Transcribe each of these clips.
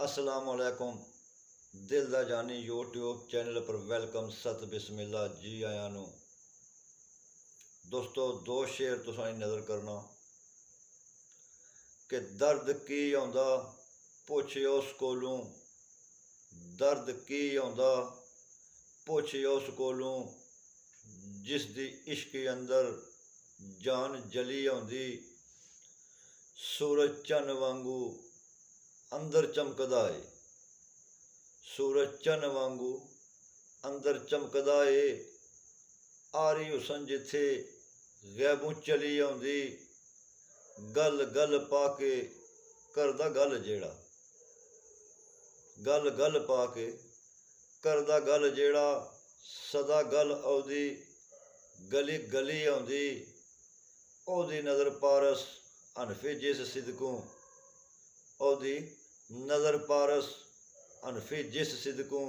अस्सलाम वालेकुम। दिल दा जानी यूट्यूब चैनल पर वेलकम। सत बिस्मिल्ला जी आया नू। दोस्तों दो शेर तुसां नज़र करना कि दर्द की आउंदा पुछो उस कोलों, दर्द की आउंदा पुछो उस कोलों, जिस दी इश्क अंदर जान जली आउंदी, सूरज चन वांगू अंदर चमकदा है, सूरज चन वांगू अंदर चमकदा है, आरी हुसन जिथे गैबों चली आउंदी, गल गल पाके करदा गल जेड़ा, गल गल पाके करदा गल जेड़ा, सदा गल औदी गली गली आउंदी, ओदी नज़र पारस अनफे जिस सिदकों, ओदी नज़र पारस अनफे जिस सिदकों,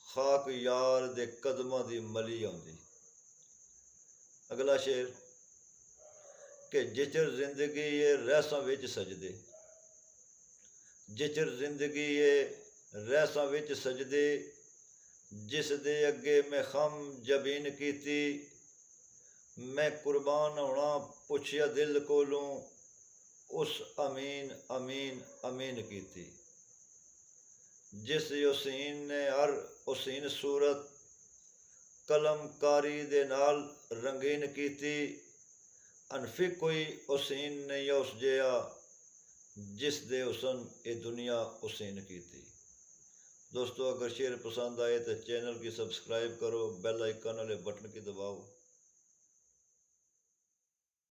खाक यार दे कदमां दी मली आउंदी। अगला शेर कि जिचर जिंदगी ये रहसां विच सजदे, जिचर जिंदगी ये रहसां विच सजदे, जिस दे अगे मैं खम जबीन कीती, मैं कुर्बान होना पुछया दिल कोलों, उस अमीन अमीन अमीन कीती। जिस हुसैन ने हर हुसैन सूरत कलमकारी दे नाल रंगीन कीती, अनफी कोई हुसैन नहीं उस जिहा, जिस दे हुसन ये दुनिया हुसैन कीती। दोस्तों अगर शेर पसंद आए तो चैनल की सब्सक्राइब करो, बेल आइकन वाले बटन की दबाओ।